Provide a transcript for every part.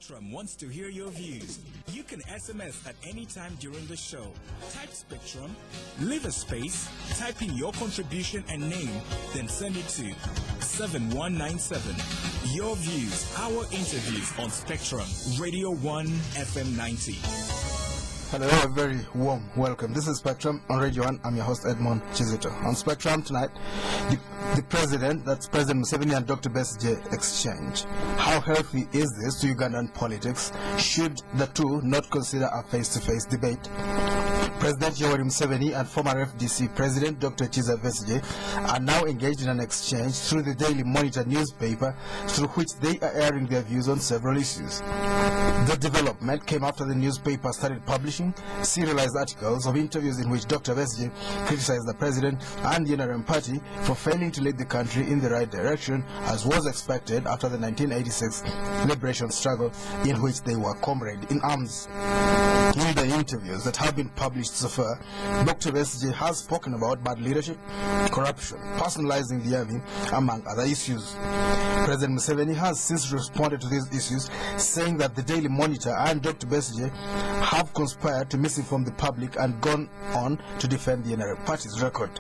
Spectrum wants to hear your views. You can SMS at any time during the show. Type Spectrum, leave a space, type in your contribution and name, then send it to 7197. Your views, our interviews on Spectrum, Radio 1 FM 90. Hello, a very warm welcome. This is Spectrum on Radio 1. I'm your host, Edmond Kizito. On Spectrum tonight, the President, that's President Museveni and Dr. Besigye exchange. How healthy is this to Ugandan politics? Should the two not consider a face-to-face debate? President Museveni and former FDC President Dr. Besigye are now engaged in an exchange through the Daily Monitor newspaper, through which they are airing their views on several issues. The development came after the newspaper started publishing serialized articles of interviews in which Dr. Besigye criticized the President and the NRM party for failing to lead the country in the right direction, as was expected after the 1986 liberation struggle in which they were comrades in arms. In the interviews that have been published so far, Dr. Besigye has spoken about bad leadership, corruption, personalizing the army, among other issues. President Museveni has since responded to these issues, saying that the Daily Monitor and Dr. Besigye have conspired to misinform the public and gone on to defend the NRM party's record.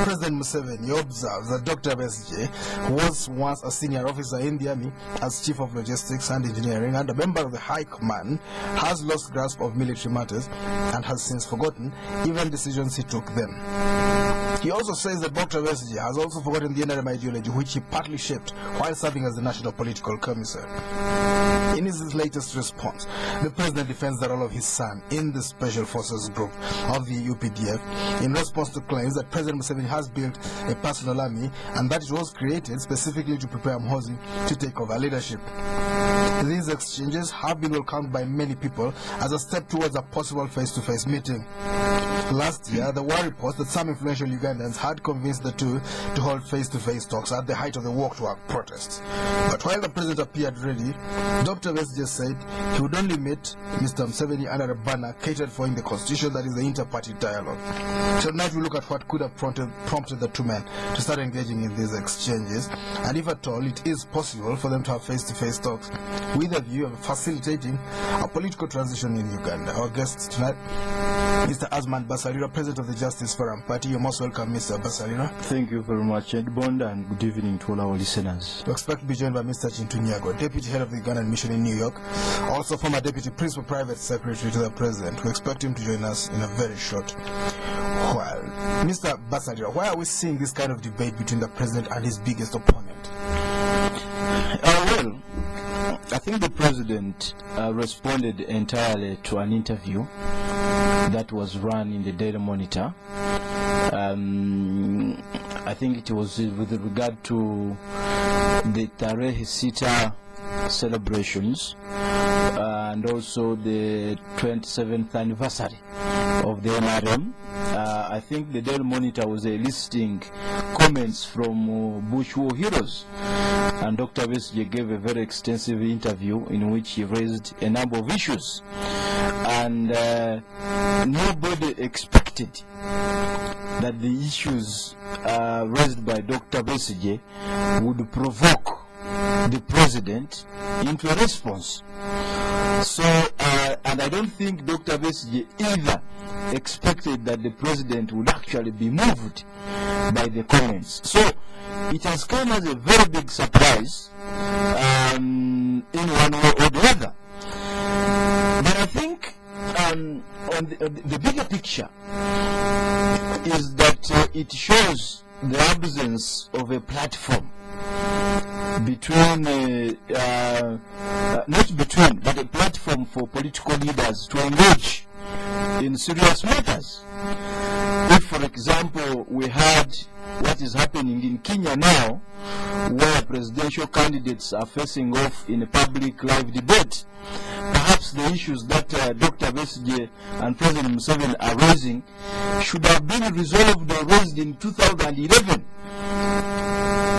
President Museveni observes that Dr. Besigye was once a senior officer in the army as Chief of Logistics and Engineering and a member of the High Command, has lost grasp of military matters and has since forgotten even decisions he took then. He also says that Dr. Besigye has also forgotten the NRM ideology which he partly shaped while serving as the National Political Commissar. In his latest response, the President defends the role of his son in the Special Forces Group of the UPDF in response to claims that President Museveni has built a personal army and that it was created specifically to prepare Mhozi to take over leadership. These exchanges have been welcomed by many people as a step towards a possible face-to-face meeting. Last year, there were reports that some influential Ugandans had convinced the two to hold face-to-face talks at the height of the walk-to-work protests. But while the President appeared ready, Dr. Besigye said he would only meet Mr. Museveni under a banner catered for in the Constitution, that is the inter-party dialogue. So tonight we look at what could have prompted the two men to start engaging in these exchanges, and if at all it is possible for them to have face-to-face talks with a view of facilitating a political transition in Uganda. Our guests tonight, Mr. Asuman, Basalirwa, President of the Justice Forum Party. You're most welcome, Mr. Basalirwa. Thank you very much, Edmond, and good evening to all our listeners. We expect to be joined by Mr. Kintu Nyago, Deputy Head of the Ugandan Mission in New York, also former Deputy Principal Private Secretary to the President. We expect him to join us in a very short while. Mr. Basalirwa, why are we seeing this kind of debate between the President and his biggest opponent? Well, I think the President responded entirely to an interview that was run in the Daily Monitor. I think it was with regard to the Tarehe Sita celebrations and also the 27th anniversary of the NRM. I think the Daily Monitor was listing comments from Bush War heroes, and Dr. Besigye gave a very extensive interview in which he raised a number of issues, and nobody expected that the issues raised by Dr. Besigye would provoke the President into a response. So, and I don't think Dr. Besigye either expected that the President would actually be moved by the comments. So, it has come as a very big surprise in one way or the other. But I think on the bigger picture is that it shows the absence of a platform between, not between, but a platform for political leaders to engage in serious matters. If, for example, we had what is happening in Kenya now, where presidential candidates are facing off in a public live debate, perhaps the issues that Dr. Besigye and President Museveni are raising should have been resolved or raised in 2011,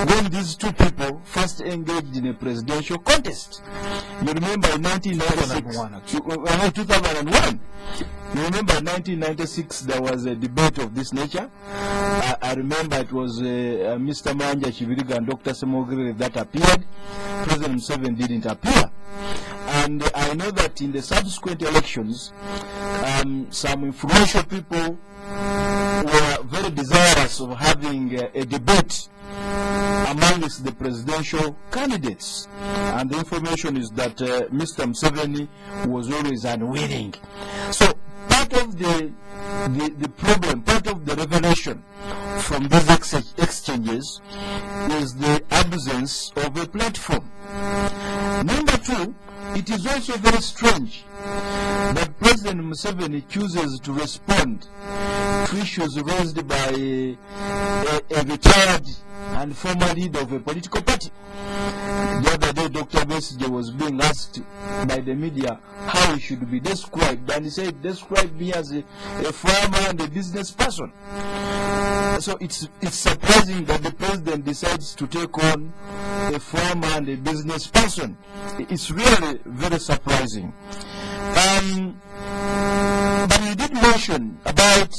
when these two people first engaged in a presidential contest. You remember in 1996, 2001. You remember in 1996 there was a debate of this nature. I remember it was Mr. Manja Chibiriga and Dr. Semogere that appeared. President Museveni didn't appear. And I know that in the subsequent elections, some influential people were very desirous of having a debate amongst the presidential candidates. And the information is that Mr. Museveni was always unwilling. So part of the problem, part of the revelation from these exchanges is the absence of a platform. Number two, it is also very strange that President Museveni chooses to respond to issues raised by a retired and former leader of a political party. The other day, Dr. Besigye was being asked by the media how he should be described, and he said, describe me as a farmer and a business person. So it's surprising that the president decides to take on a farmer and a business person. It's really very surprising. But you did mention about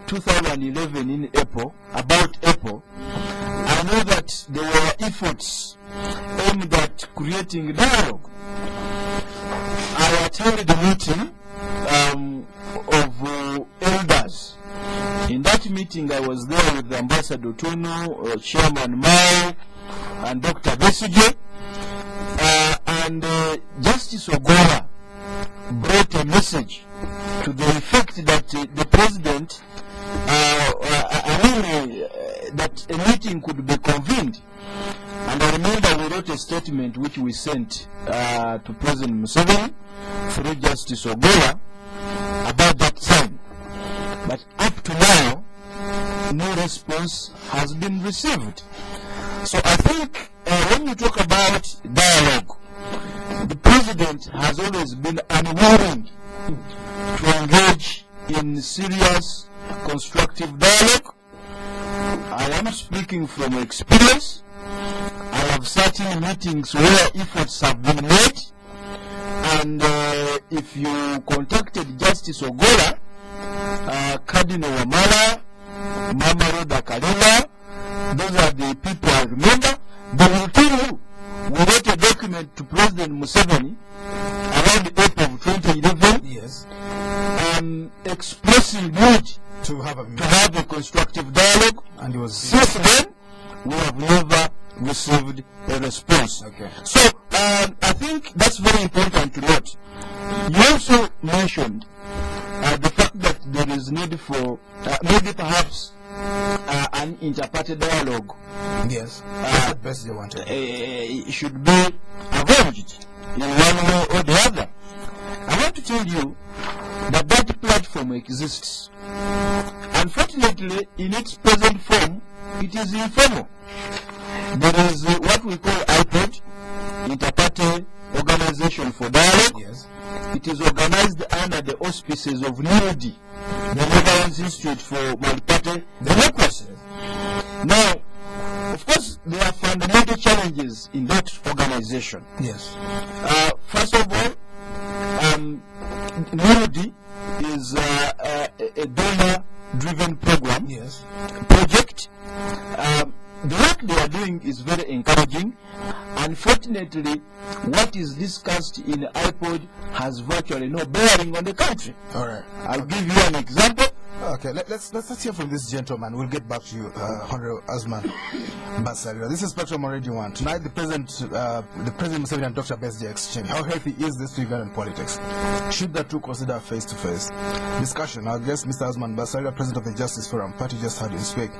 2011 in April, about April. I know that there were efforts aimed at creating dialogue. I attended a meeting of elders. In that meeting, I was there with Ambassador Tunu, Chairman Mao, and Dr. Besigye, and Justice Ogola brought a message to the effect that the president, that a meeting could be convened. And I remember we wrote a statement which we sent to President Museveni through Justice Ogola about that time. But up to now, no response has been received. So I think when you talk about dialogue, the president has always been unwilling to engage in serious, constructive dialogue. I am speaking from experience. I have sat in meetings where efforts have been made, and if you contacted Justice Ogola, Cardinal Wamala, Mama Roda Kalila, those are the people I remember, they will tell you, we wrote a document to President Museveni around April of 2011, Yes. Expressing need To have a to have a constructive dialogue. And it was Since then, we have never received a response. Okay. So, I think that's very important to note. You also mentioned the fact that there is need for maybe perhaps an inter-party dialogue. Yes. That's what Besigye wanted. It should be arranged in one way or the other. I want to tell you that that platform exists. Unfortunately, in its present form, it is informal. There is what we call IPOD, Inter-Party Organization for Dialogue. Yes. It is organized under the auspices of NUD, the Netherlands Institute for Multi-Party Democracy. Now, of course, there are fundamental challenges in that organization. Yes. First of all, NUD is a donor-driven program. Yes. Project. The work they are doing is very encouraging. Unfortunately, what is discussed in IPOD has virtually no bearing on the country. All right. I'll give you an example. Okay, let's hear from this gentleman. We'll get back to you, Honorable Asuman Basalirwa. This is Spectrum on Radio 1. Tonight, the President Museveni and Dr. Besigye exchange. How healthy is this to Ugandan politics? Should the two consider face-to-face discussion? Our guest, Mr. Asuman Basalirwa, President of the Justice Forum Party, just heard him speak.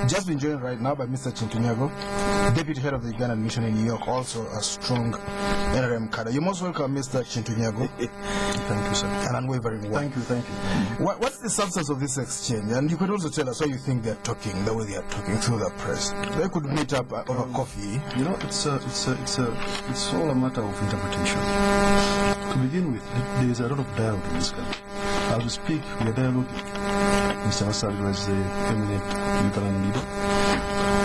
Just been joined right now by Mr. Kintu Nyago, Deputy Head of the Ugandan Mission in New York, also a strong NRM cadre. You're most welcome, Mr. Kintu Nyago. Thank you, sir. And unwavering work. Thank you. What's the substance of this exchange? And you could also tell us how you think they're talking, the way they are talking through the press. They could meet up over coffee. You know, it's all a matter of interpretation. To begin with, there is a lot of dialogue in this country. As we speak, we are dialoguing. Mr. Basalirwa is the eminent Ugandan leader,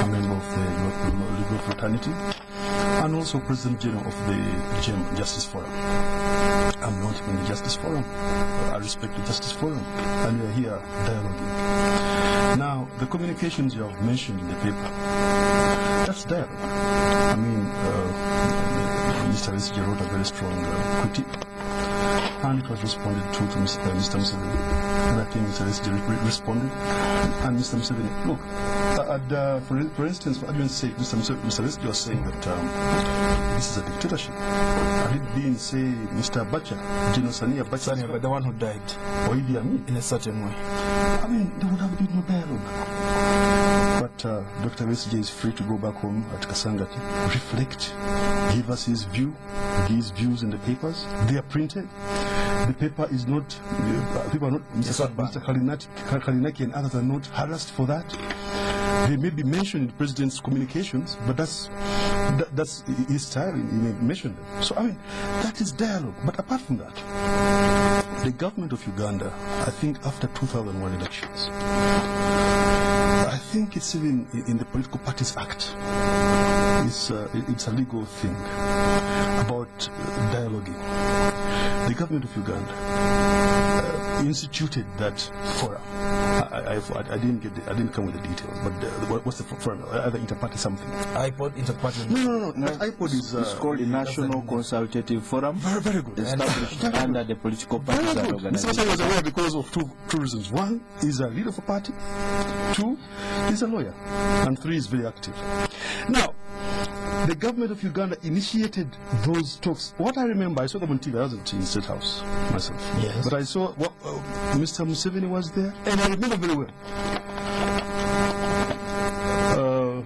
a member of the legal fraternity, and also President General of the Justice Forum. I'm not in the Justice Forum. I respect the Justice Forum, and we are here dialoguing. Now, the communications you have mentioned in the paper, that's dialogue. I mean, Mr. Besigye wrote a very strong critique, and it was responded to Mr. Museveni. And I think Mr. Besigye responded, and Mr. Museveni, look, for instance, for argument's sake, Mr. Besigye was saying that this is a dictatorship. Had it been, say, Mr. Abacha, General Sani Abacha, but the one who died or Idi Amin, in a certain way, I mean, there would have been no dialogue. But Dr. Besigye is free to go back home at Kasangati, reflect, give us his views in the papers. They are printed. The paper is not, people are not, Mr. Kalinaki and others are not harassed for that. They may be mentioned in the president's communications, but that's his style, he may mention them. So, I mean, that is dialogue. But apart from that, the government of Uganda, I think after 2001 elections, I think it's even in the Political Parties Act, it's a legal thing about dialoguing. The government of Uganda instituted that forum. I didn't come with the details, but what's the forum? Either inter-party something. iPod inter-party. No. iPod is it's called the National Consultative Forum. Very good. Established under the political parties and organizations. Mr. was aware because of two reasons. One, he's a leader of a party. Two, he's a lawyer. And three, is very active. Now, the government of Uganda initiated those talks. What I remember, I saw them on TV. I wasn't in the State House myself. Yes. But I saw Mr. Museveni was there, and I remember very well.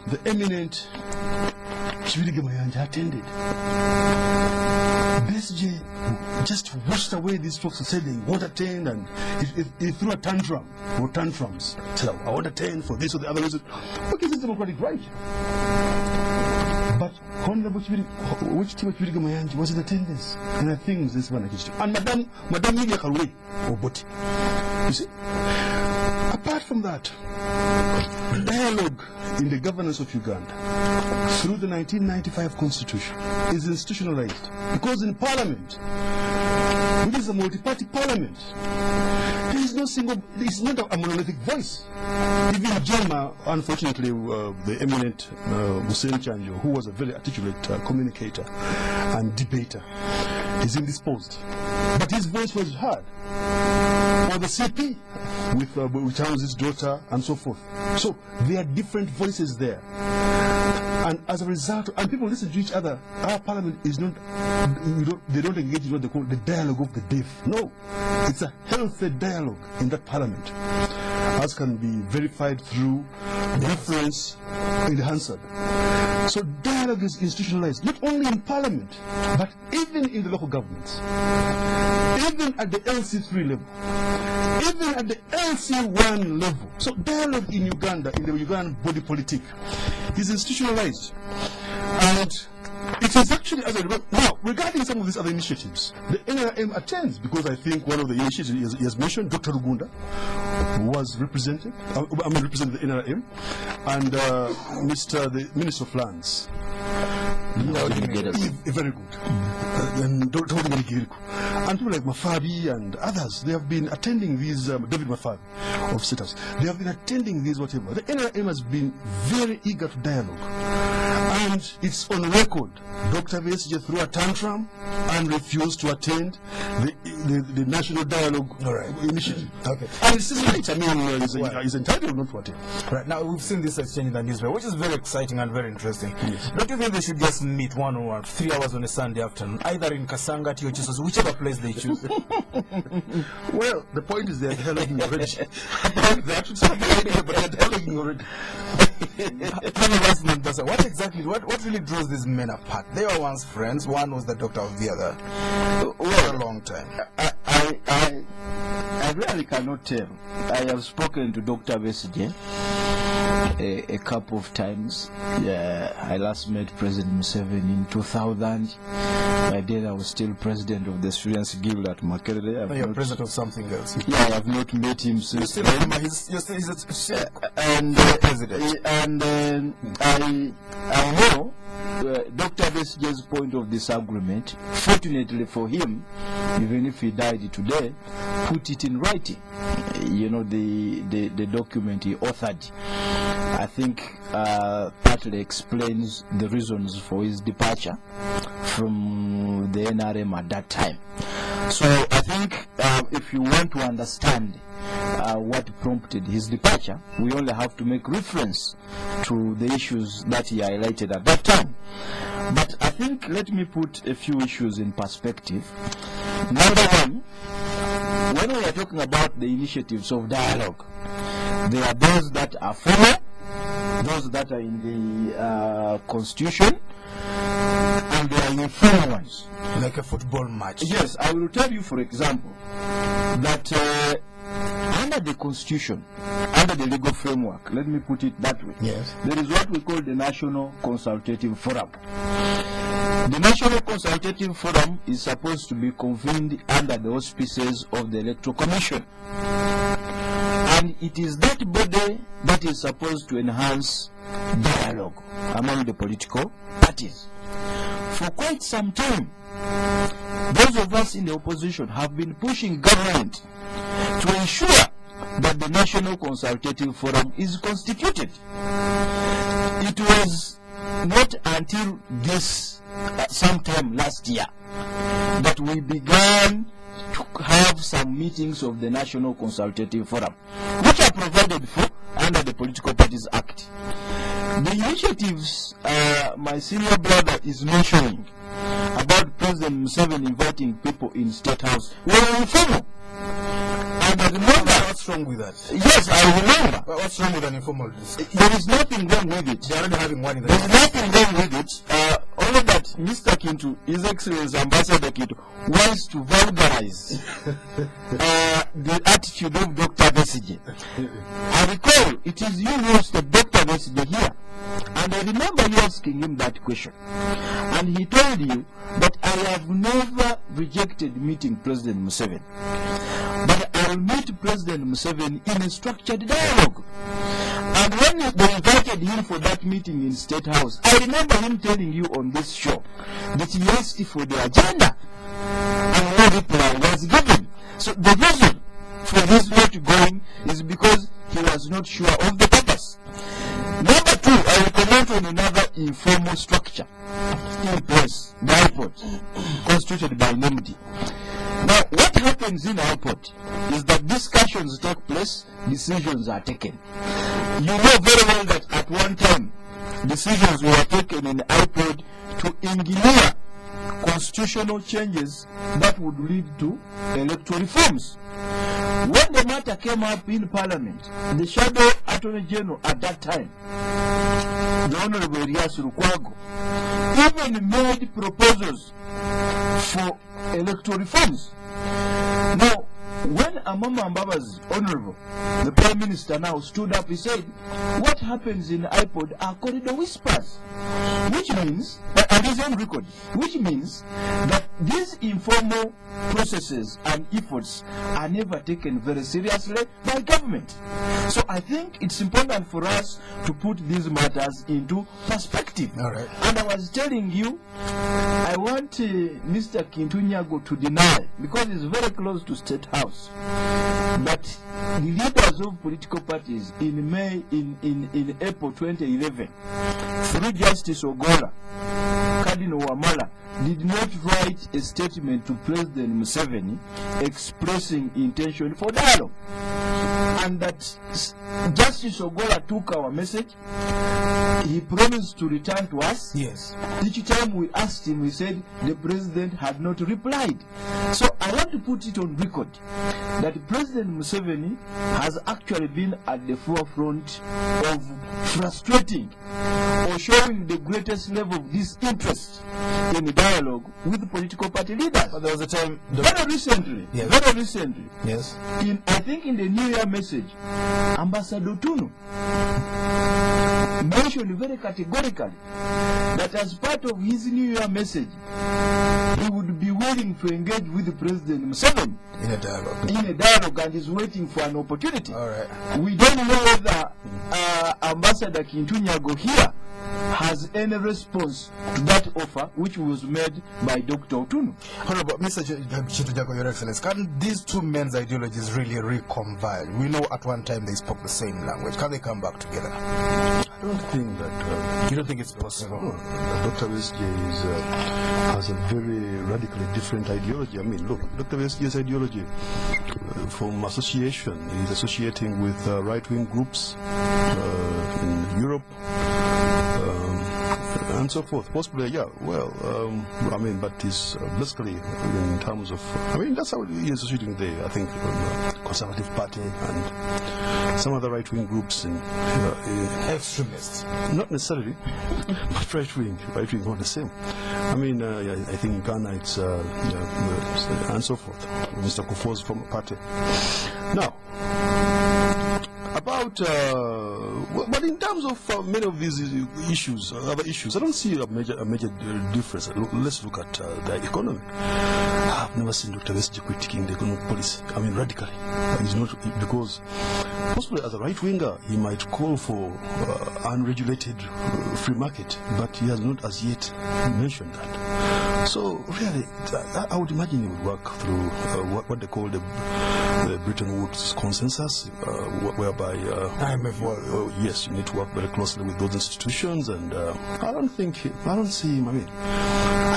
The eminent Kizito attended. Besigye just washed away these folks and said they won't attend, and he threw a tantrum or tantrums. Said, I won't attend for this or the other reason. Okay, this is democratic right. But Honorable Kizito Mayanja was in attendance, and I think this one and Madame Lydia Kalwe or Boti. You see? Apart from that, dialogue in the governance of Uganda through the 1995 Constitution is institutionalized, because in Parliament, which is a multi-party parliament, there is no single, it's not a monolithic voice. Even Jema, unfortunately, the eminent Museveni Chanjo, who was a very articulate communicator and debater, is indisposed. But his voice was heard. Or the CP, with Charles' daughter, and so forth. So there are different voices there. And as a result, and people listen to each other, our parliament is not, they don't engage in what they call the dialogue of the deaf. No, it's a healthy dialogue in that parliament, as can be verified through reference in the Hansard. So dialogue is institutionalized, not only in parliament, but even in the local governments, even at the LC3 level, even at the LC1 level. So dialogue in Uganda, in the Ugandan body politic, is institutionalized. And it is actually, as I remember, now, regarding some of these other initiatives, the NRM attends, because I think one of the initiatives he has mentioned, Dr. Rugunda, was represented, represented the NRM, and the Minister of Lands. Very good. And people like Mafabi and others, they have been attending these, David Mafabi of Status, they have been attending these whatever. The NRM has been very eager to dialogue. And it's on record. Dr. Besigye threw a tantrum and refused to attend the National Dialogue Initiative. Okay. And it's right. I mean, he's entitled not to attend. Right. Now, we've seen this exchange in the newspaper, which is very exciting and very interesting. Yes. Don't you think they should just meet one-on-one, 3 hours on a Sunday afternoon, either in Kasangati or Jesus, whichever place they choose? Well, the point is they're dialoguing already. They actually started dialoguing, but they're dialoguing already. What exactly, what really draws these men apart? They were once friends. One was the doctor of the other for a long time. I really cannot tell. I have spoken to Dr. Besigye a couple of times. I last met President Museveni in 2000. By then I was still president of the Students Guild at Makerere. No, you're president of something else. Yeah, I have not met him since then. He's president. And I know Dr. Besigye's point of disagreement. Fortunately for him, even if he died today, put it in writing. You know, the document he authored, I think partly explains the reasons for his departure from the NRM at that time. So I think if you want to understand what prompted his departure, we only have to make reference to the issues that he highlighted at that time. But I think let me put a few issues in perspective. Number one, when we are talking about the initiatives of dialogue, there are those that are formal, those that are in the constitution, and there are informal ones. Like a football match. Yes, I will tell you, for example, that under the constitution, under the legal framework, let me put it that way, yes, there is what we call the National Consultative Forum. The National Consultative Forum is supposed to be convened under the auspices of the Electoral Commission. And it is that body that is supposed to enhance dialogue among the political parties. For quite some time, those of us in the opposition have been pushing government to ensure that the National Consultative Forum is constituted. It was not until this sometime last year that we began to have some meetings of the National Consultative Forum, which are provided for under the Political Parties Act. The initiatives my senior brother is mentioning about President Museveni inviting people in State House were informal. And I remember. What's wrong with that? Yes, I remember. But what's wrong with an informal discussion? There is nothing wrong with it. They're already having one in the There is nothing wrong with it. Only that Mr. Kintu, His Excellency Ambassador Kintu, wants to vulgarize the attitude of Dr. Besigye. I recall it is you who hosted Dr. Besigye here. And I remember you asking him that question. And he told you that I have never rejected meeting President Museveni. But I will meet President Museveni in a structured dialogue. And when they invited him for that meeting in State House, I remember him telling you on this show that he asked for the agenda and no reply was given. So the reason for his not going is because he was not sure of the purpose. Number two, I will comment on another informal structure in place, the IPOD, constituted by NMD. Now, what happens in IPOD is that discussions take place, decisions are taken. You know very well that at one time, decisions were taken in IPOD to engineer constitutional changes that would lead to electoral reforms. When the matter came up in Parliament, the Shadow Attorney General at that time, the Honorable Elias Lukwago, even made proposals for electoral reforms. Now, when Amama Mbabazi, Honorable, the Prime Minister now stood up, he said, what happens in IPOD are corridor whispers, which means, and his own record, which means that these informal processes and efforts are never taken very seriously by government. So I think it's important for us to put these matters into perspective. All right. And I was telling you, I want Mr. Kintu Nyago to deny, because he's very close to State House, that the leaders of political parties in April 2011, through Justice Ogola, Cardinal Wamala, did not write a statement to President Museveni expressing intention for dialogue. And that Justice Ogola took our message. He promised to return to us. Yes. Each time we asked him, he said the president had not replied. So I want to put it on record that President Museveni has actually been at the forefront of frustrating or showing the greatest level of disinterest in dialogue with the political party leaders. But there was a time... Very recently, Yes. I think in the New Year message, Ambassador Tunu mentioned very categorically that as part of his New Year message, he would be willing to engage with President Museveni In a dialogue. in a dialogue and is waiting for an opportunity. All right. We don't know whether Ambassador Kintu Nyago here has any response to that offer which was made by Dr. Otunu. Honorable Mr. Kintu Nyago, Your Excellency, can these two men's ideologies really reconcile? We know at one time they spoke the same language. Can they come back together? don't think that. You don't think it's possible? No, Dr. Besigye has a very radically different ideology. I mean, look, Dr. Besigye's ideology from association, he's associating with right-wing groups in Europe. And so forth. Possibly, yeah, well, I mean, but it's basically in terms of, I mean, that's how he is associating the, I think, Conservative Party and some other right-wing groups. And extremists? Not necessarily, but right-wing not the same. I mean, I think Ghana, it's, and so forth. Mr. Kufuor's from a party. Now, about, but in terms of many of these issues, other issues, I don't see a major difference. Let's look at the economy. I've never seen Dr. Besigye critiquing the economic policy. I mean, radically. It's not because, possibly as a right-winger, he might call for unregulated free market, but he has not as yet mentioned that. So, really, I would imagine he would work through what they call the Bretton Woods consensus, whereby IMF, yes, you need to work very closely with those institutions, and I don't see him. I mean,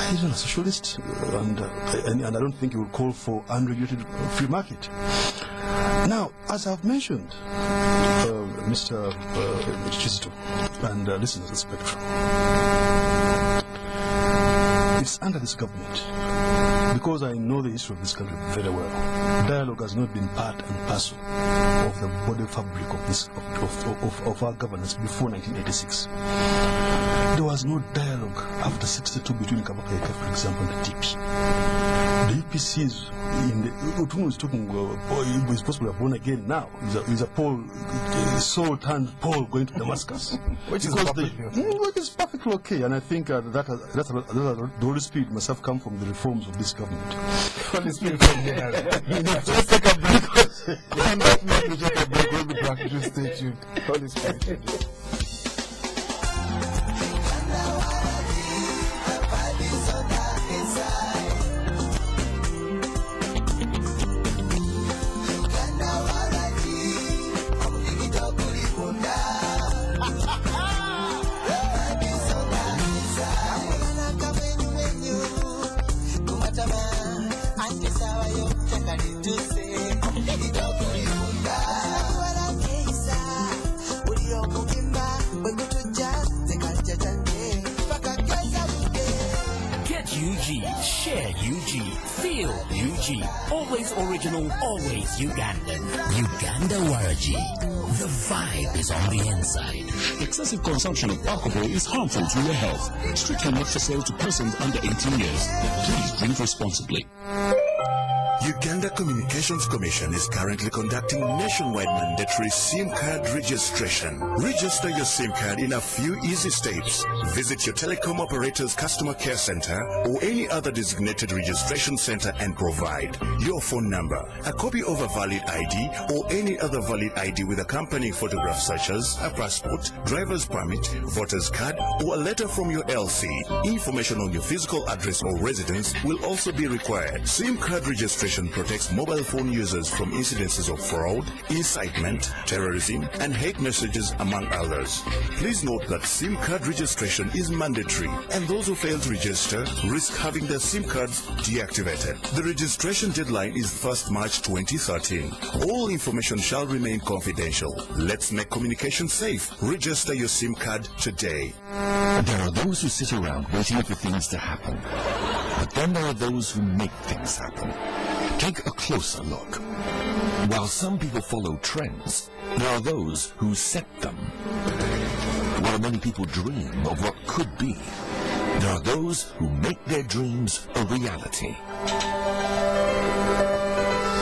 he's not a socialist, and I don't think he will call for unregulated free market. Now, as I've mentioned, Mr. Kizito and listeners of Spectrum, it's under this government, because I know the history of this country very well. Dialogue has not been part and parcel of the body fabric of this of our governance before 1986. There was no dialogue after 62 between Kabaka, for example, and the DP. The EPCs in the Utumu is talking is possibly born again now. Is a Paul soul turned Paul going to Damascus, which is perfectly okay. And I think that's the Holy Spirit must have come from the reforms of this government. Holy Spirit from here. Let's take a break. We'll take a break. We'll be back to stay tuned. Holy Spirit. Share UG, feel UG, always original, always Ugandan. Uganda Waraji, the vibe is on the inside. Excessive consumption of alcohol is harmful to your health. Strictly not for sale to persons under 18 years. Please drink responsibly. Uganda Communications Commission is currently conducting nationwide mandatory SIM card registration. Register your SIM card in a few easy steps. Visit your telecom operator's customer care center or any other designated registration center and provide your phone number, a copy of a valid ID or any other valid ID with accompanying photograph such as a passport, driver's permit, voter's card, or a letter from your LC. Information on your physical address or residence will also be required. SIM card registration protects mobile phone users from incidences of fraud, incitement, terrorism, and hate messages, among others. Please note that SIM card registration is mandatory, and those who fail to register risk having their SIM cards deactivated. The registration deadline is 1st March 2013. All information shall remain confidential. Let's make communication safe. Register your SIM card today. There are those who sit around waiting for things to happen. But then there are those who make things happen. Take a closer look. While some people follow trends, there are those who set them. While many people dream of what could be, there are those who make their dreams a reality.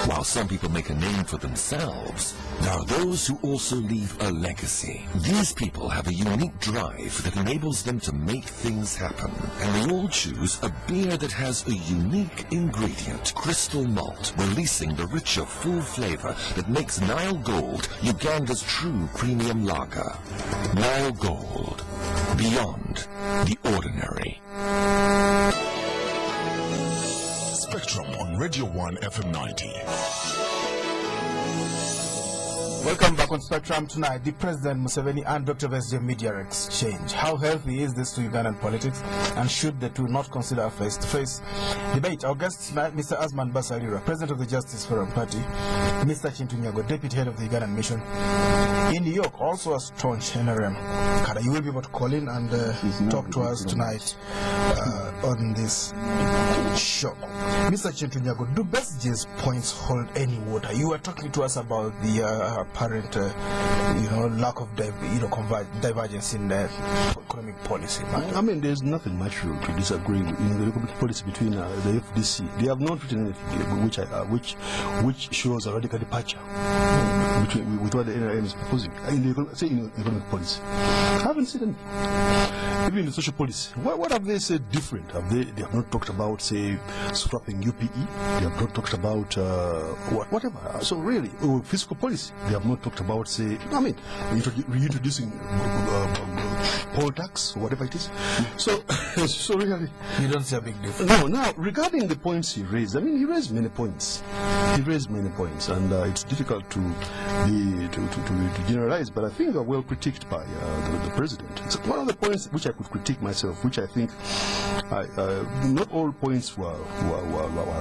While some people make a name for themselves, there are those who also leave a legacy. These people have a unique drive that enables them to make things happen. And they all choose a beer that has a unique ingredient, crystal malt, releasing the richer, full flavor that makes Nile Gold Uganda's true premium lager. Nile Gold, beyond the ordinary. Spectrum on Radio 1 FM 90. Welcome back on Spectrum tonight. The President Museveni and Dr. Besigye media exchange. How healthy is this to Ugandan politics, and should the two not consider a face-to-face debate? Our guests tonight, Mr. Asuman Basalirwa, President of the Justice Forum Party, Mr. Kintu Nyago, Deputy Head of the Ugandan Mission in New York, also a staunch NRM. Kada, you will be able to call in and talk to us tonight on this show. Mr. Kintu Nyago, do Besigye's points hold any water? You were talking to us about the apparent, lack of divergence in the economic policy. I mean, there's nothing much to disagree with in the economic policy between the FDC. They have not written anything which shows a radical departure with what the NRM is proposing in the economic policy. I haven't seen anything. Even in the social policy, what have they said different? They have not talked about, say, scrapping UPE. They have not talked about whatever. So really, fiscal policy. They have not talked about, say, reintroducing poll tax or whatever it is. So really, you don't see a big difference. No. Now, regarding the points he raised, I mean, he raised many points. And it's difficult to generalize. But I think are well critiqued by the president. It's one of the points which I could critique myself, which I think not all points were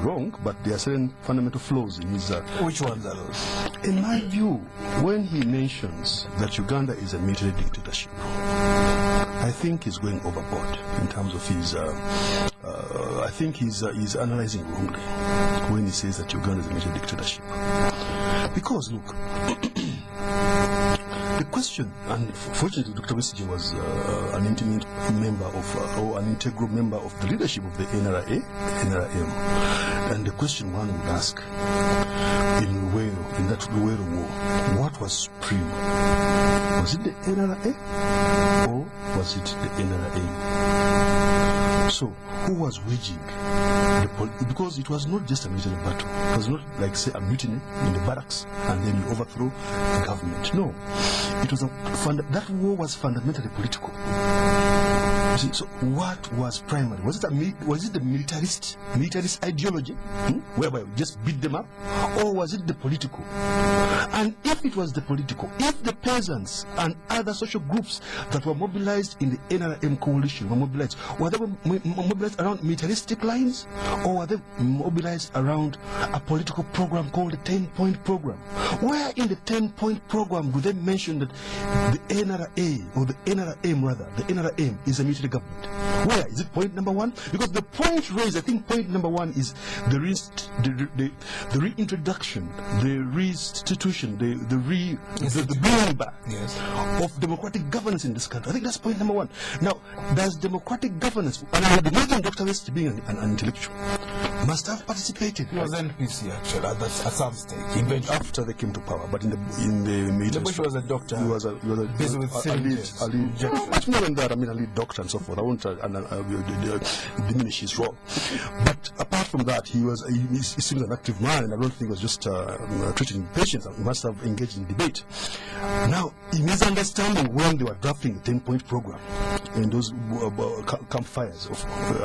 wrong, but there are certain fundamental flaws in his. Which ones are those? In my view, when he mentions that Uganda is a military dictatorship, I think he's going overboard in terms of his. I think he's analyzing wrongly when he says that Uganda is a military dictatorship. Because look, the question, and fortunately, Dr. Besigye was an intimate member of, or an integral member of the leadership of the NRM. And the question one would ask, in that way of war, what was supreme? Was it the NRA or was it the NRM? So, who was waging the because it was not just a military battle. It was not like, say, a mutiny in the barracks and then you overthrow the government. No. It was that war was fundamentally political. See, so what was primary? Was it the militarist ideology, whereby we just beat them up, or was it the political? And if it was the political, if the peasants and other social groups that were mobilized in the NRM coalition were mobilized around militaristic lines, or were they mobilized around a political program called the 10-point program? Where in the 10-point program do they mention that the NRA, or the NRM rather, the NRM is a military government? Where is it? Point number one? Because the point raised, I think point number one is the reintroduction, the restitution, the bringing back of democratic governance in this country. I think that's point number one. Now, does democratic governance, and I would imagine Dr. West being an intellectual, must have participated. He was NPC actually at some stage. After they came to power, but in the military. Bush was a doctor. He was busy with much more than that. I mean, a lead doctor and so forth. I won't diminish his role. But apart from that, he seems an active man, and I don't think he was just treating patients. He must have engaged in debate. Now, in his understanding, when they were drafting the 10-point program in those campfires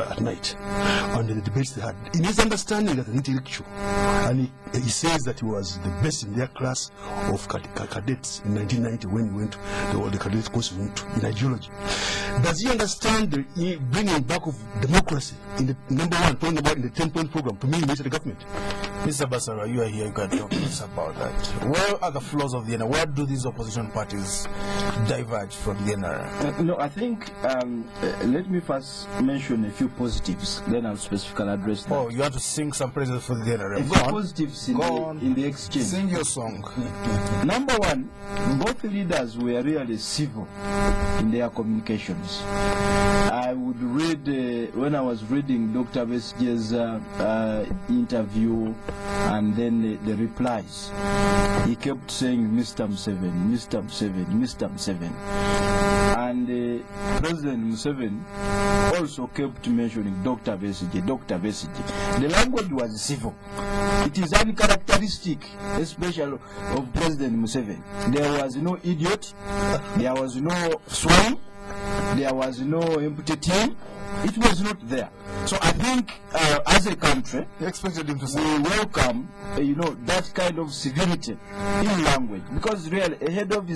at night, and the debates they had, in his understanding as an intellectual, and he says that he was the best in their class of cadets in 1990 when he went to the cadet course in ideology. Does he understand the bringing back of democracy in the point about in the 10-point program to mean military government? Mr. Basalirwa, you are here, you can talk to us about that. Where are the flaws of the NRM? Where do these opposition parties diverge from the NRM? No, I think, let me first mention a few positives, then I'll specifically address that. Oh, you have to sing some praises for the NRM. A few positives in the exchange. Sing your song. Number one, both leaders were really civil in their communications. I would read, when I was reading Dr. Besigye's interview and then the replies, he kept saying Mr. Museveni, Mr. Museveni, Mr. Museveni. And President Museveni also kept mentioning Dr. Besigye, Dr. Besigye. The language was civil. It is uncharacteristic, especially of President Museveni. There was no idiot, there was no swine, there was no empty team, It was not there. So I think as a country, You expected him to say. we welcome, that kind of civility in language, because really a head of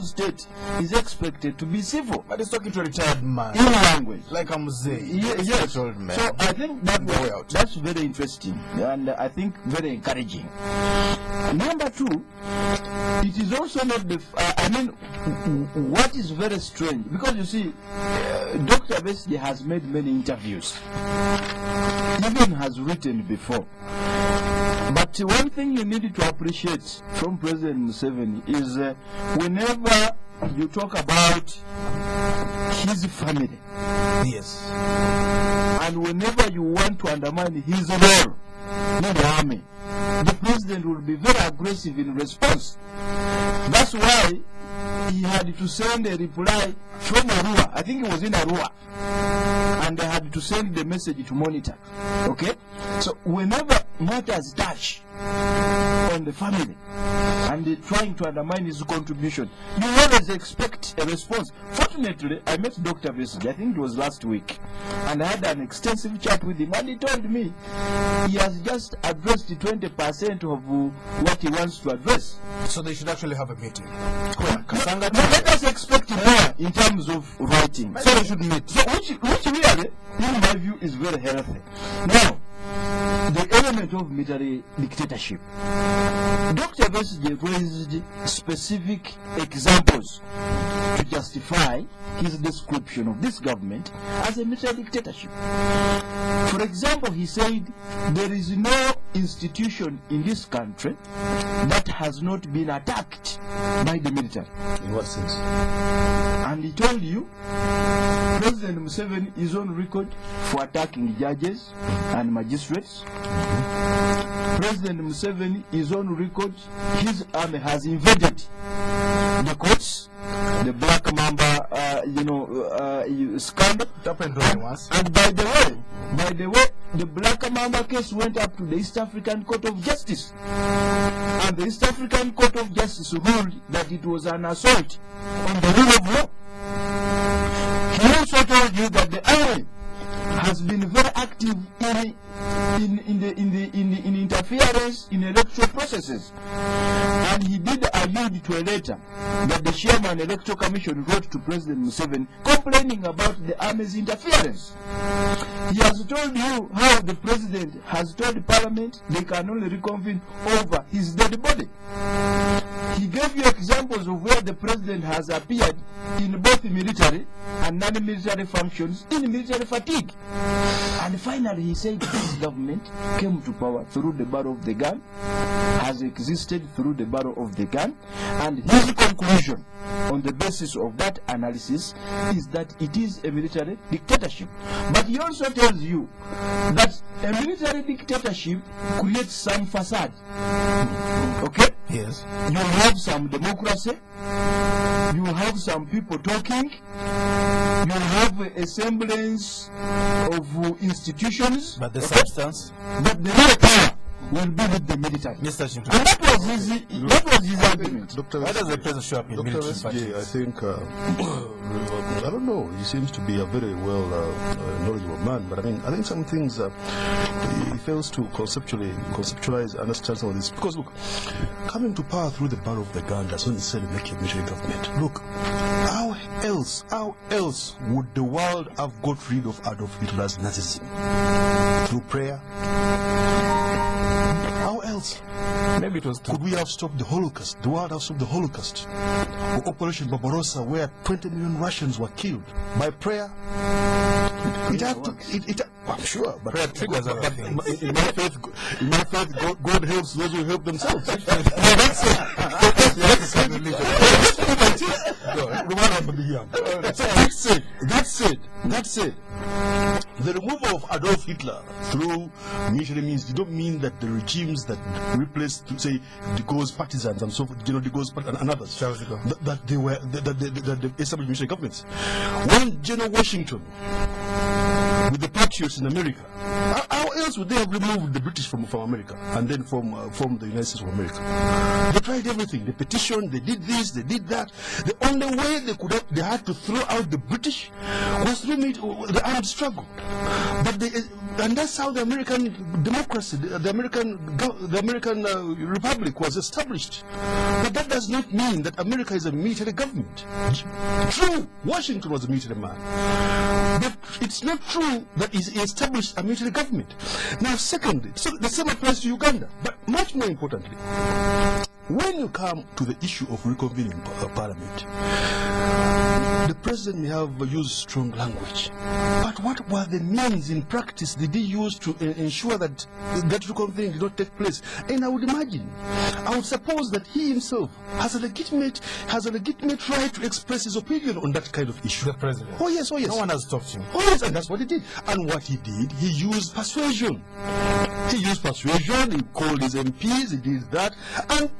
state is expected to be civil But he's talking to a retired man. in language. Like a Museveni. Yes. Old man. So I think Way out. that's very interesting and I think very encouraging. Number two, it is also not the. What is very strange, because you see, Dr. Besigye has made many interviews, even has written before. But one thing you need to appreciate from President Museveni is whenever you talk about his family, Yes. and whenever you want to undermine his role in the army, the president will be very aggressive in response. That's why he had to send a reply from Arua. I think it was in Arua. And they had to send the message to monitor. Okay? So whenever matters touch on the family and they're trying to undermine his contribution, you always expect a response. Fortunately, I met Dr. Besigye, I think it was last week, and I had an extensive chat with him, and he told me he has just addressed 20% of what he wants to address. So they should actually have a meeting. Now, let us expect more in terms of writing. So they should meet. So which really, in my view, is very healthy. Now, the element of military dictatorship. Dr. Besigye raised specific examples to justify his description of this government as a military dictatorship. For example, he said there is no institution in this country that has not been attacked by the military. In what sense? And he told you President Museveni is on record for attacking judges and magistrates. President Museveni is on record. His army has invaded the courts, the Black Mamba, scandal. It happened only once. And by the way, the Black Mamba case went up to the East African Court of Justice. And the East African Court of Justice ruled that it was an assault on the rule of law. He also told you that the army has been very active in interference in electoral processes. And he did allude to a letter that the chairman electoral commission wrote to President Museveni complaining about the army's interference. He has told you how the president has told parliament they can only reconvene over his dead body. He gave you examples of where the president has appeared in both military and non-military functions in military fatigue. And finally he said this government came to power through the barrel of the gun, has existed through the barrel of the gun, and his conclusion on the basis of that analysis is that it is a military dictatorship. But he also tells you that a military dictatorship creates some facade. Okay? Yes. You have some democracy, you have some people talking, you have a semblance of institutions, But the substance. but the real power will be with the military. Mr. Chintu. And that was his argument. Dr. Why does the president show up in Dr. military Besigye, I fatigues? think, I don't know, he seems to be a very well knowledgeable man, but I think some things he fails to conceptualize, understand some of this. Because look, coming to power through the barrel of the gun does not necessarily make you a military government. Look, how else would the world have got rid of Adolf Hitler's Nazism? Through prayer? How else? Maybe it was Could we have stopped the Holocaust? The world have stopped the Holocaust. Or Operation Barbarossa, where 20 million Russians were killed by prayer. It had to. I'm sure, but Prayer triggers everything. in my faith, God helps those who help themselves. That's it. The removal of Adolf Hitler through military means did not mean that the regimes that replaced, say, de Gaulle's partisans and so forth, de Gaulle's and others, that they were that they established military governments. When General Washington, with the patriots in America. How else would they have removed the British from America and then from the United States of America? They tried everything. They petitioned, they did this, they did that. The only way they had to throw out the British was through the armed struggle. But and that's how the American democracy, the American Republic was established. But that does not mean that America is a military government. True, Washington was a military man. But it's not true that he established a military government. Now, secondly, so the same applies to Uganda. But much more importantly, when you come to the issue of reconvening Parliament, the president may have used strong language. But what were the means in practice did he use to ensure that reconvening did not take place? And I would suppose that he himself has a legitimate right to express his opinion on that kind of issue. The president. Oh yes. No one has stopped him. Oh yes, and that's what he did. And what he did, he used persuasion. He called his MPs, he did that, and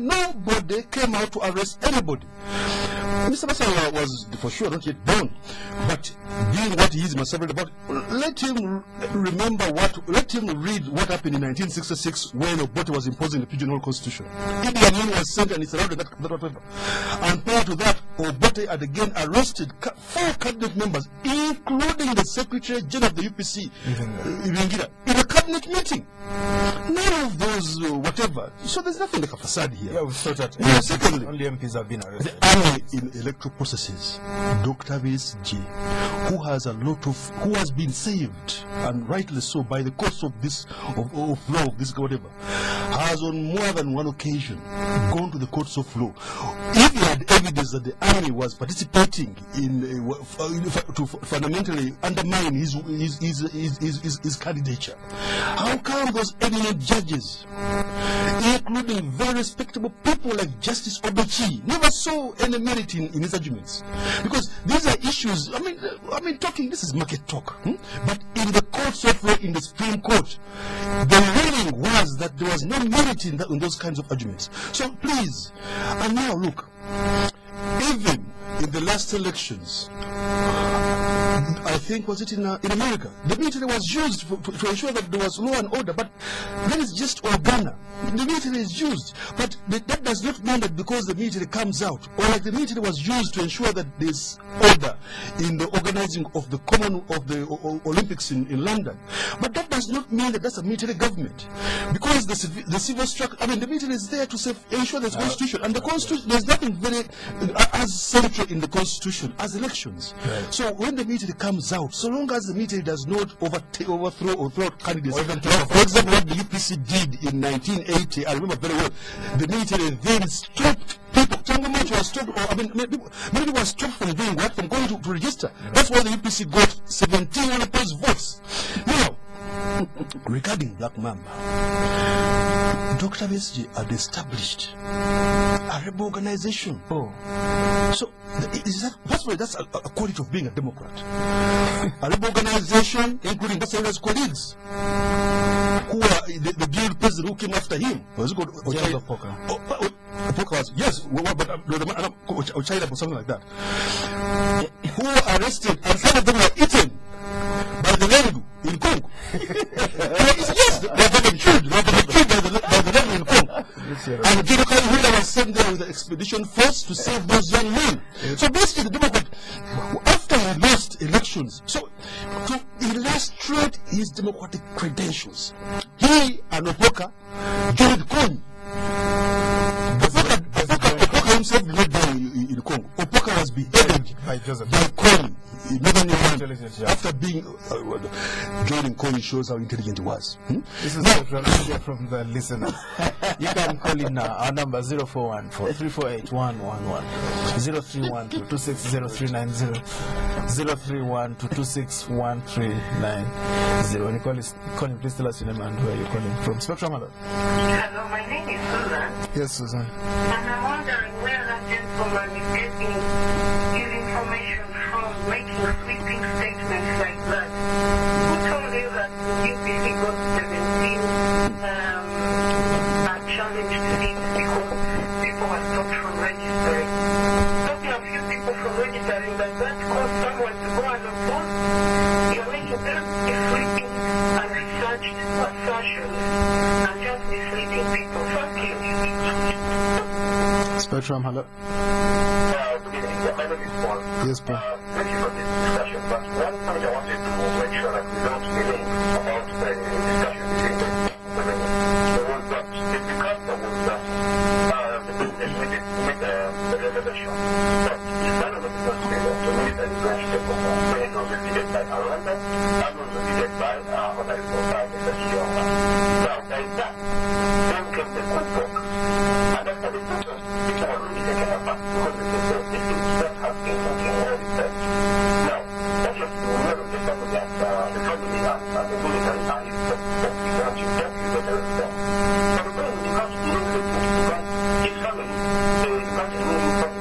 nobody came out to arrest anybody. Mr. Basalirwa was for sure not yet born, but being what he is himself about, let him read what happened in 1966 when Obote was imposing the Pigeonhole Constitution. Idi Amin was sent and he surrounded that whatever. And prior to that, Obote had again arrested 4 cabinet members, including the Secretary General of the UPC, Ibingira, in a cabinet meeting. None of those whatever. So there's nothing like a facade here. Yeah, we thought that secondly, only MPs have been arrested. The army in electoral processes, Dr. Besigye, who has been saved, and rightly so, by the course of this of law of this whatever, has on more than one occasion gone to the courts of law. If he had evidence that the army was participating in to fundamentally undermine his candidature, how come those eminent judges, including very respectable people like Justice Obechi, never saw any merit in his arguments? Because these are issues. I mean, this is market talk. But in the courts of law, in the Supreme Court, the ruling was that there was no merit in those kinds of arguments. So please, and now look, even in the last elections, I think was it in America, the military was used to ensure that there was law and order. But that is just Uganda. The military is used, but that does not mean that because the military comes out, or like the military was used to ensure that there's order in the organizing of the Olympics in London. But that does not mean that that's a military government, because the civil structure. I mean, the military is there to ensure there's constitution, and the constitution. There's nothing very as central in the constitution as elections. Right. So when the military comes out, so long as the military does not overthrow or throw out candidates, for example, what the UPC did in 1980, I remember very well, the military then stopped people. Changamoto was stopped, many people were stopped from doing what? From going to register. That's why the UPC got 1,700 votes. Now, regarding Black Mamba, Dr. Besigye had established a rebel organization. So that's a quality of being a Democrat. A rebel organization, including Basalirwa's colleagues, who are the guild president who came after him. Was it called yes, but China or something like that. Who were arrested, and some of them were eaten by the Lendu in Congo. Yes, they have been killed. They have been killed by the Lendu in Congo. And General Wheeler was sent there with the expedition force to save those young men. So basically, the Democrat, after he lost elections, so he lost straight his democratic credentials. He and Opoka joined Congo. Opoka himself did not die in Congo. Opoka was beheaded by Kony in northern Uganda after being joining Kony shows how intelligent he was. This is from the listeners. You can call in now. Our number 0414-348-111, 0312-260390, 0312-261390. When you call in, please tell us your name and where you're calling from. Spectrum, hello. Hello, my name is Susan. Yes, Susan. And I'm wondering where that gentleman is getting his information from, making sweeping statements like that. Who told you that the UPC got 17 challenge to it because people were stopped from registering? Stopping a few people from registering, does that cause someone to go and oppose? Or is it just the government should do it because people are stopped from registering? Yes, Susan. Thank you. You can call in now. Our number 0414-348-111, 0312-260390, 0312-261390. You can call in now. Our number 0414-348-111, 0312-261390. Spectrum, hello. Good evening. My name is Paul. Yes, Paul. Thank you for this discussion. But one point I wanted to make sure that we don't delay about the discussion between the women. There was that, it's because there was that, the business with the reservation. But it's none of the business to meet and negotiate for more. When it was repeated by Rwanda, and was repeated by Honorable Prime Minister Kiyonga. Now, there is that. Then came the cookbook. And after the cookbook, people were really taken aback because this is not has been working all this time. Now, that was the one of the family that the family and the military are used to want you don't use the response. But the problem you can't do it because his family, you can't do it from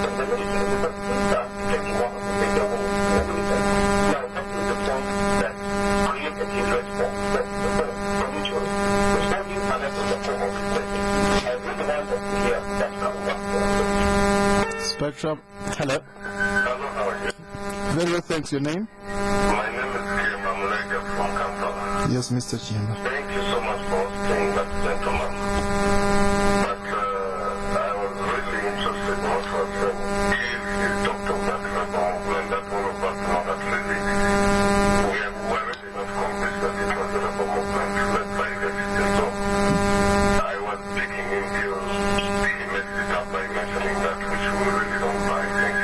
the military because it's taking one of the bigger ones in the military. Now, that is the point that created his response. That's the point from which was responding and that was the form of replacing. I really want to hear that from Spectrum, hello. Hello, how are you? Very well, thanks. Your name? My name is Kiyama Mulaga from Kampala. Yes, Mr. Chima. Thank you so much for saying that, gentleman. But I was really interested in what was said. You talked of that rebel movement that all of us know that really we were really not convinced that it was a rebel movement led by the Kizito. I was taking him till he messed it up by mentioning that, which we really don't buy. Thank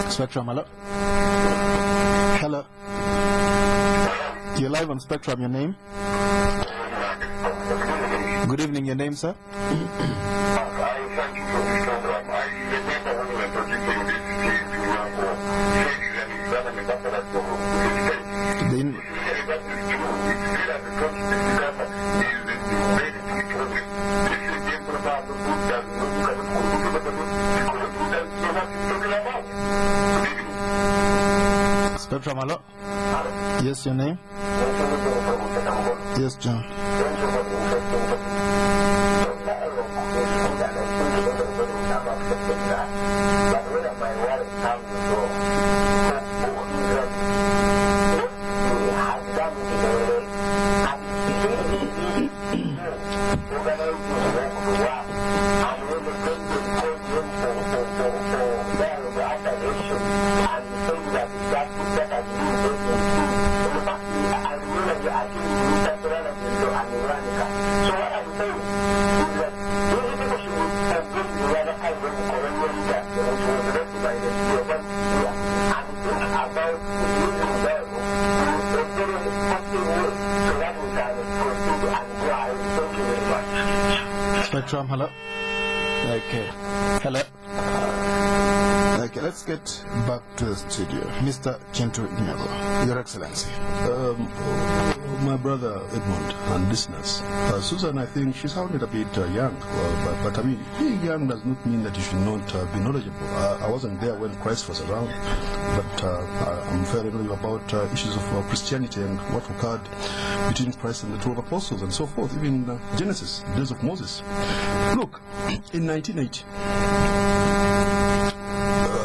you. Spectrum, hello. Hello. You're live on Spectrum. Your name? Good evening. Your name, sir? I thank you for this program. I remember when we were projecting this Kintu Nyago, Then, that is true. It's clear that the country is very people with this is the emperor of the book that we look at the book that so what is talking about. Spectrum, hello. Yes, your name? Yes, John. Spectrum, hello. Okay. Hello. Okay, let's get back to the studio. Mr. Kintu Nyago, Your Excellency. My brother Edmond and listeners, Susan, I think she sounded a bit young, but I mean, being young does not mean that you should not be knowledgeable. I wasn't there when Christ was around, but I'm fairly knowledgeable about issues of Christianity and what occurred between Christ and the 12 apostles and so forth, even Genesis, the days of Moses. Look, in 1980,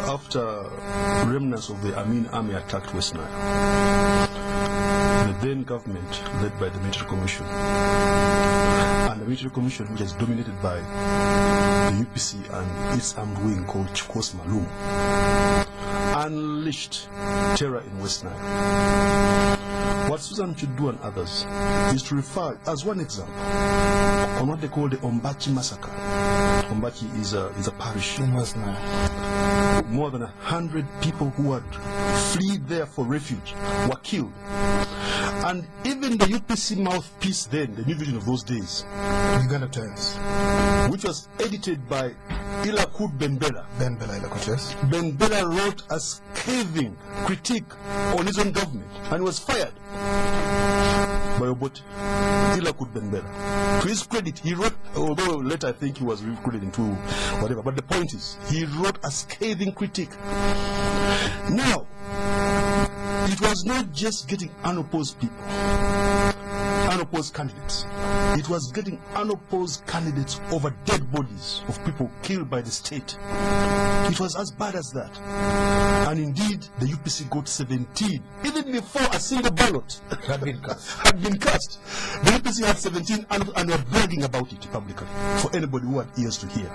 after remnants of the Amin army attacked West Nile, the then government, led by the Military Commission, and the Military Commission, which is dominated by the UPC and its armed wing called Chikos Malum, unleashed terror in West Nile. What Susan should do and others is to refer, as one example, on what they call the Ombachi massacre. Ombachi is a parish in West Nile. More than 100 people who had fled there for refuge were killed. And even the UPC mouthpiece then, the New Vision of those days, Uganda Times, which was edited by Ilakud Benbela. Yes. Benbela wrote a scathing critique on his own government and was fired by Obote. Ilakud Benbela. To his credit, he wrote, although later I think he was recruited into whatever, but the point is, he wrote a scathing critique. Now, it was not just getting unopposed people. unopposed candidates. It was getting unopposed candidates over dead bodies of people killed by the state. It was as bad as that. And indeed, the UPC got 17, even before a single ballot had been cast. The UPC had 17 and were bragging about it publicly for anybody who had ears to hear.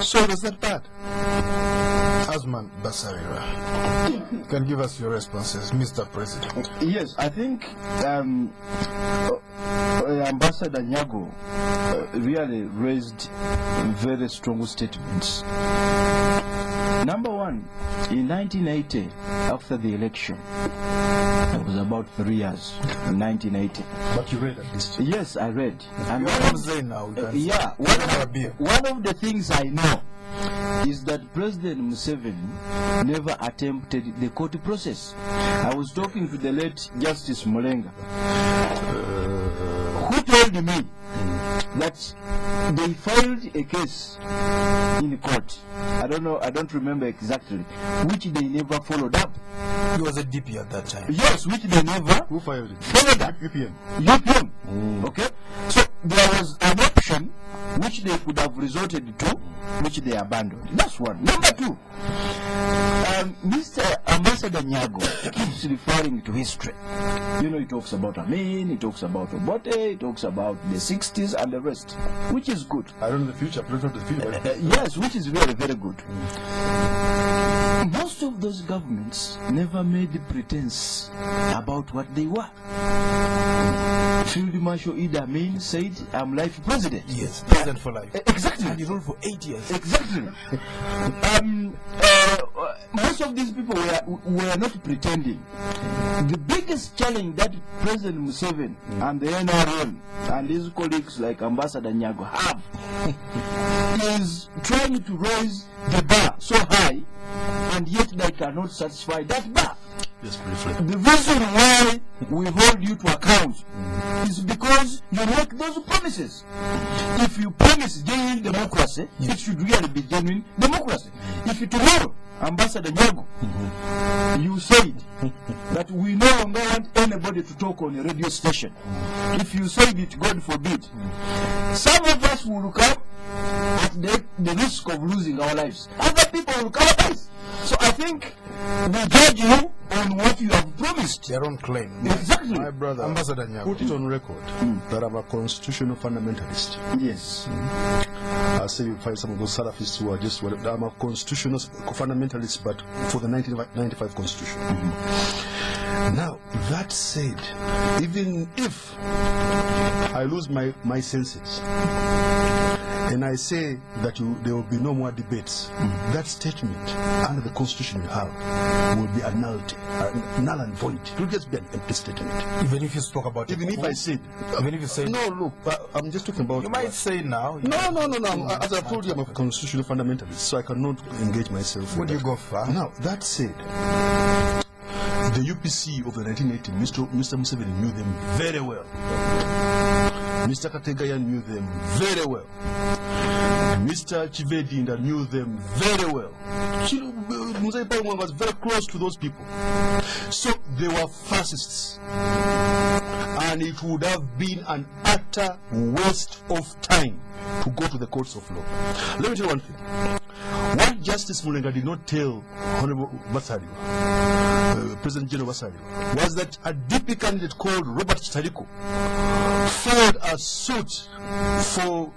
So was that bad? Asuman Basalirwa, can give us your responses, Mr. President. Yes, I think Ambassador Nyago really raised very strong statements. Number one, in 1980, after the election, it was about 3 years, in 1980. But you read at least. Yes, I read. And I'm saying now. one of the things I know is that President Museveni never attempted the court process. I was talking to the late Justice Mulenga, who told me that they filed a case in court. I don't know, I don't remember exactly, which they never followed up. He was a DP at that time. Yes, which they never Who filed it? followed up. UPM. Okay? So there was an option which they could have resorted to, which they abandoned. That's one. Number two, Mr. Ambassador Nyago keeps referring to history. You know, he talks about Amin, he talks about Obote, he talks about the 60s and the rest, which is good. I don't know the future, but the future. Yes, which is very, very good. Most of those governments never made the pretense about what they were. Field Marshal Idi Amin said, I'm life president. Yes, president for life. Exactly. And he ruled for 8 years. Exactly. Most of these people were not pretending. The biggest challenge that President Museveni and the NRM and his colleagues like Ambassador Nyago have is trying to raise the bar so high, and yet they cannot satisfy that bar. Yes, briefly. The reason why we hold you to account is because you make those promises. If you promise genuine democracy, it should really be genuine democracy. If tomorrow, Ambassador Nyago, you said that we no longer want anybody to talk on a radio station. If you said it, God forbid, some of us will come at the risk of losing our lives. Other people will come at us. So I think we judge you on what you have promised. Their own claim. Exactly. My brother, Ambassador Nyago, put it on record that I'm a constitutional fundamentalist. Yes. I say you find some of those Salafists who are just, I'm a constitutional fundamentalist, but for the 1995 constitution. Now, that said, even if I lose my senses, and I say that there will be no more debates, that statement under the constitution we have will be annulled, null and void. It will just be an empty statement. even if you spoke about Even it, if I said, even if you say, no, look, I'm just talking about. you might say now. No. As I've told you, I'm a constitutional fundamentalist, so I cannot engage myself. Would you go far? Now, that said, the UPC of the 1980s, Mr. Museveni knew them very well. Mr. Kategaya knew them very well. Mr. Chivedinda knew them very well. Museveni Paimwanga was very close to those people. So they were fascists. And it would have been an utter waste of time to go to the courts of law. Let me tell you one thing. What Justice Mulenga did not tell Honorable Basalirwa, President General Basalirwa, was that a DP candidate called Robert Chitariko filed a suit for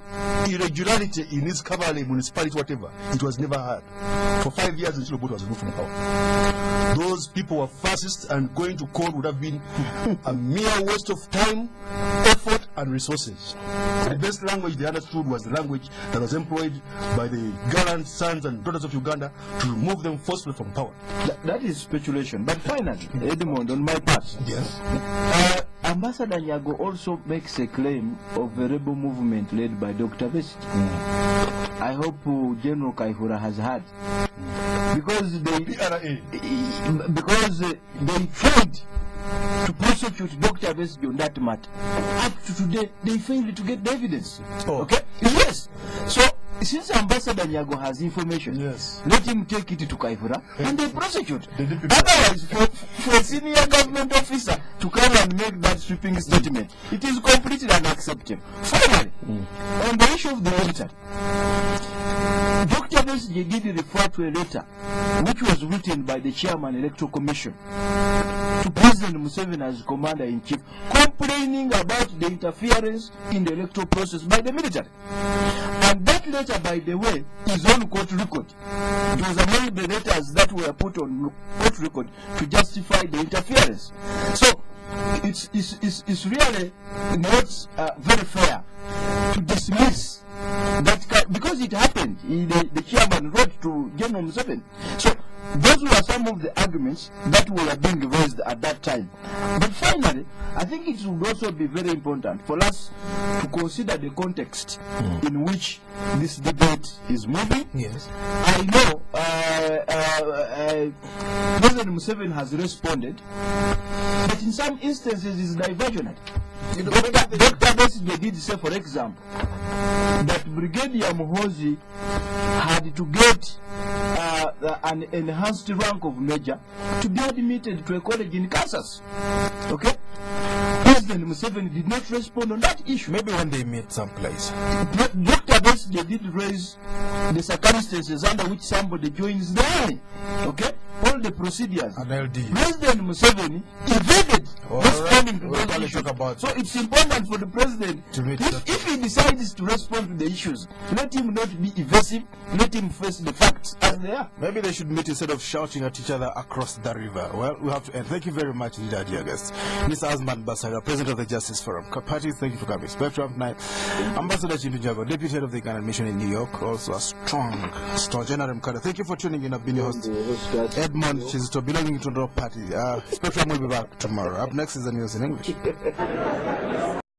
irregularity in his Kabale municipality, whatever. It was never heard. For 5 years until Obote was removed from power. Those people were fascists, and going to court would have been a mere waste of time, effort, and resources. The best language they understood was the language that was employed by the gallant sons and daughters of Uganda to remove them forcefully from power. That is speculation. But finally, Edmond, on my part, Yes. Ambassador Nyago also makes a claim of a rebel movement led by Dr. Besigye. I hope General Kaihura has heard. Because they tried to prosecute Dr. Besigye on that matter. Up to today, they failed to get the evidence. Oh. Okay? Yes. So since Ambassador Nyago has information, Yes. let him take it to Kaivura and they prosecute. Otherwise, for a senior government officer to come and make that sweeping statement, it is completely unacceptable. Finally, on the issue of the military, Dr. Besigye did refer to a letter which was written by the Chairman Electoral Commission to President Museveni as Commander-in-Chief, complaining about the interference in the electoral process by the military. And that letter, by the way, is on court record. It was among the letters that were put on court record to justify the interference. So it's really not very fair to dismiss that, because it happened. The chairman wrote to General Museveni. So those were some of the arguments that were being raised at that time. But finally, I think it would also be very important for us to consider the context in which this debate is moving. Yes. I know President Museveni has responded, but in some instances it's diversionary. Dr. Besigye did say, for example, that Brigadier Muhoozi had to get an enhanced rank of major to be admitted to a college in Kansas. Okay? President Museveni did not respond on that issue. Maybe when they meet someplace. Dr. Besigye did raise the circumstances under which somebody joins the army. Okay? All the procedures. An LD. President Museveni evaded responding to We'll those issues. talk about So it's important for the president to meet if he decides to respond to the issues, let him not be evasive, let him face the facts as they are. Maybe they should meet instead of shouting at each other across the river. Well, we have to end. Thank you very much, dear guests. Mr. Asuman, Basalirwa, President of the Justice Forum. Party, thank you for coming. Spectrum tonight. Ambassador Kintu Nyago, Deputy Head of the Ugandan Mission in New York, also a strong General Mkada. Thank you for tuning in. I've been your host, Edmond, Kizito, belonging to the Party. Spectrum will be back tomorrow. Up next is the news in English.